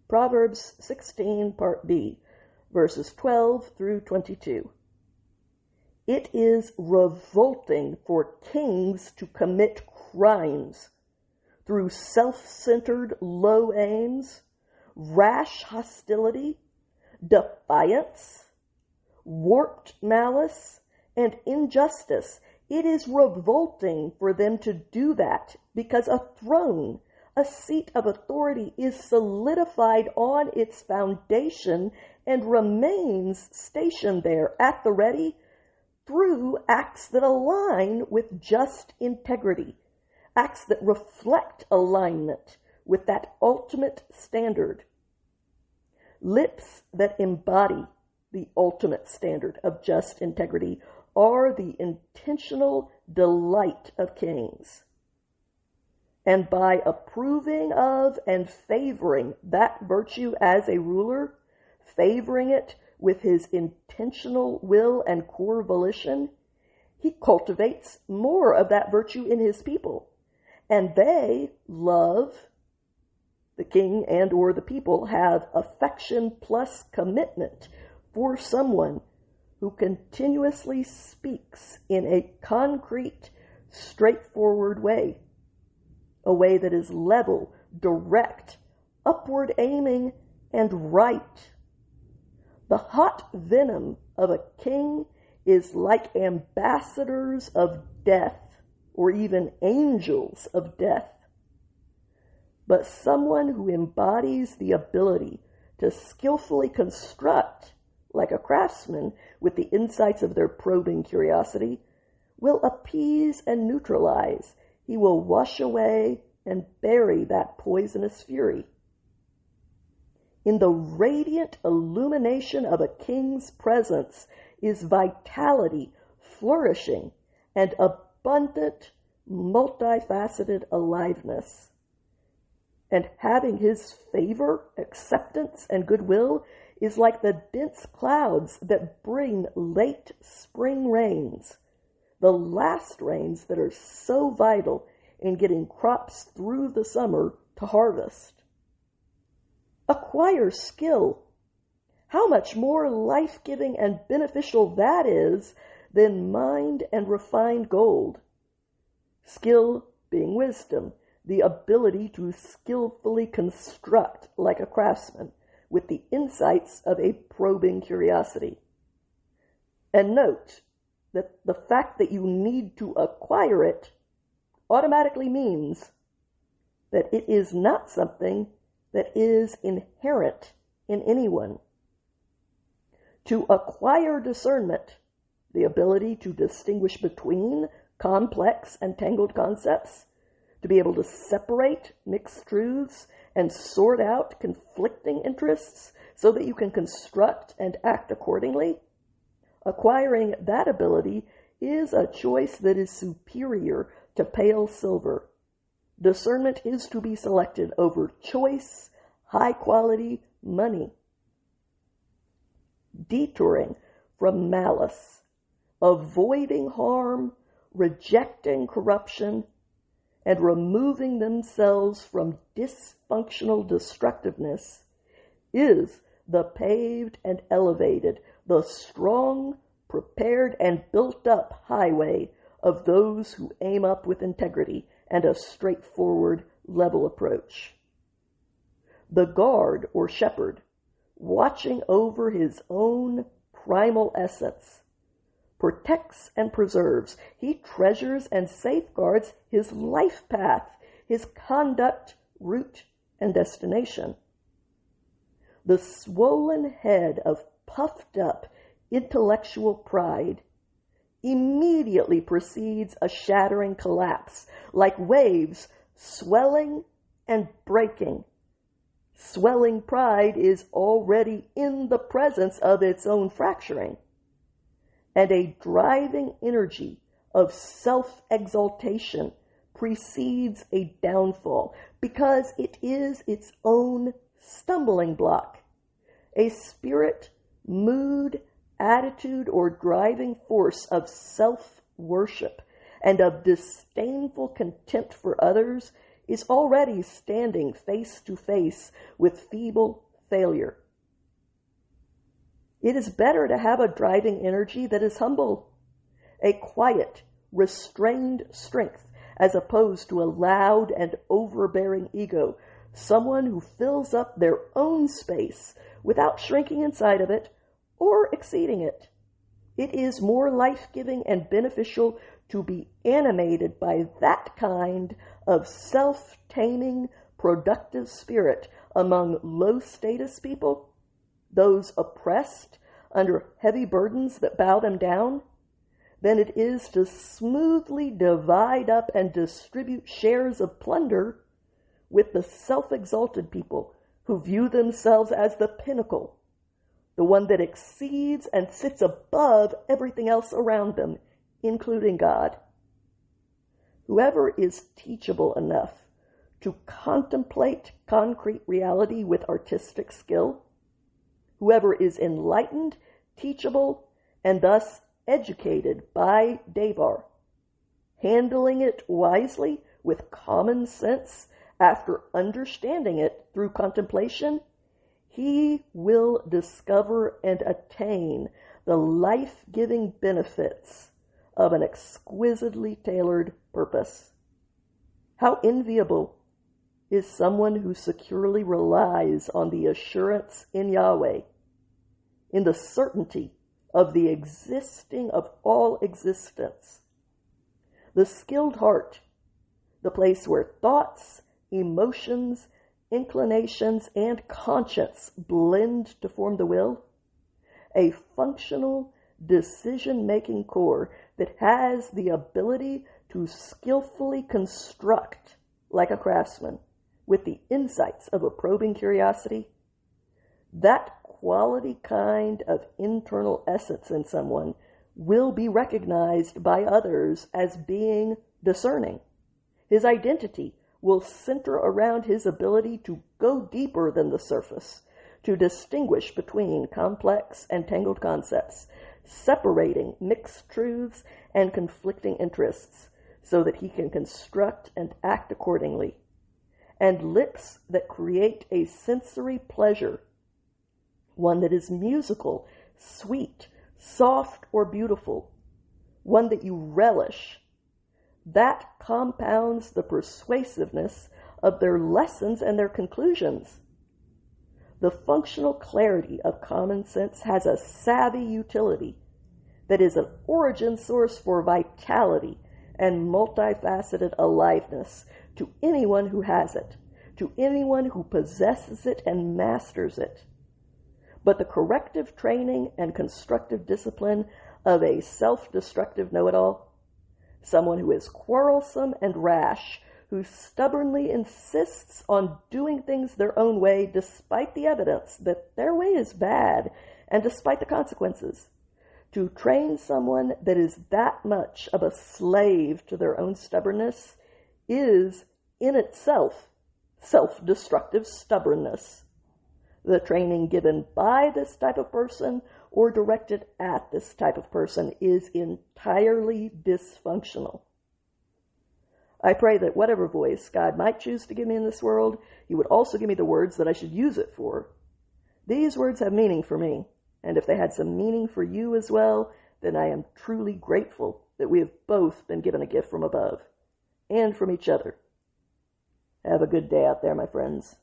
Proverbs 16, Part B, verses 12 through 22. It is revolting for kings to commit crimes through self-centered low aims, rash hostility, defiance, warped malice, and injustice. It is revolting for them to do that because a throne, a seat of authority, is solidified on its foundation and remains stationed there at the ready through acts that align with just integrity, acts that reflect alignment with that ultimate standard. Lips that embody the ultimate standard of just integrity are the intentional delight of kings. And by approving of and favoring that virtue as a ruler, favoring it with his intentional will and core volition, he cultivates more of that virtue in his people. And they love, the king and or the people have affection plus commitment for someone who continuously speaks in a concrete, straightforward way, a way that is level, direct, upward aiming, and right. The hot venom of a king is like ambassadors of death, or even angels of death. But someone who embodies the ability to skillfully construct, like a craftsman with the insights of their probing curiosity, will appease and neutralize. He will wash away and bury that poisonous fury. In the radiant illumination of a king's presence is vitality, flourishing, and abundant, multifaceted aliveness. And having his favor, acceptance, and goodwill is like the dense clouds that bring late spring rains, the last rains that are so vital in getting crops through the summer to harvest. Acquire skill. How much more life-giving and beneficial that is than mined and refined gold. Skill being wisdom, the ability to skillfully construct like a craftsman with the insights of a probing curiosity. And note that the fact that you need to acquire it automatically means that it is not something that is inherent in anyone. To acquire discernment, the ability to distinguish between complex and tangled concepts, to be able to separate mixed truths and sort out conflicting interests so that you can construct and act accordingly, acquiring that ability is a choice that is superior to pale silver. Discernment is to be selected over choice, high-quality money. Detouring from malice, avoiding harm, rejecting corruption, and removing themselves from dysfunctional destructiveness is the paved and elevated, the strong, prepared, and built-up highway of those who aim up with integrity and a straightforward, level approach. The guard or shepherd, watching over his own primal essence, protects and preserves. He treasures and safeguards his life path, his conduct, route, and destination. The swollen head of puffed up intellectual pride immediately precedes a shattering collapse, like waves swelling and breaking. Swelling pride is already in the presence of its own fracturing, and a driving energy of self-exaltation precedes a downfall because it is its own stumbling block. A spirit, mood, attitude, or driving force of self-worship and of disdainful contempt for others is already standing face to face with feeble failure. It is better to have a driving energy that is humble, a quiet, restrained strength, as opposed to a loud and overbearing ego, someone who fills up their own space without shrinking inside of it or exceeding it. It is more life-giving and beneficial to be animated by that kind of self-taming, productive spirit among low-status people, those oppressed under heavy burdens that bow them down, than it is to smoothly divide up and distribute shares of plunder with the self-exalted people who view themselves as the pinnacle, the one that exceeds and sits above everything else around them, including God. Whoever is teachable enough to contemplate concrete reality with artistic skill, whoever is enlightened, teachable, and thus educated by Devar, handling it wisely with common sense after understanding it through contemplation, he will discover and attain the life-giving benefits of an exquisitely tailored purpose. How enviable is someone who securely relies on the assurance in Yahweh, in the certainty of the existing of all existence. The skilled heart, the place where thoughts, emotions, inclinations, and conscience blend to form the will, a functional decision-making core that has the ability to skillfully construct like a craftsman with the insights of a probing curiosity. That quality kind of internal essence in someone will be recognized by others as being discerning. His identity will center around his ability to go deeper than the surface, to distinguish between complex and tangled concepts, separating mixed truths and conflicting interests, so that he can construct and act accordingly. And lips that create a sensory pleasure, one that is musical, sweet, soft, or beautiful, one that you relish, that compounds the persuasiveness of their lessons and their conclusions. The functional clarity of common sense has a savvy utility that is an origin source for vitality and multifaceted aliveness to anyone who has it, to anyone who possesses it and masters it. But the corrective training and constructive discipline of a self-destructive know-it-all, someone who is quarrelsome and rash, who stubbornly insists on doing things their own way despite the evidence that their way is bad and despite the consequences. To train someone that is that much of a slave to their own stubbornness is, in itself, self-destructive stubbornness. The training given by this type of person or directed at this type of person is entirely dysfunctional. I pray that whatever voice God might choose to give me in this world, He would also give me the words that I should use it for. These words have meaning for me, and if they had some meaning for you as well, then I am truly grateful that we have both been given a gift from above, and from each other. Have a good day out there, my friends.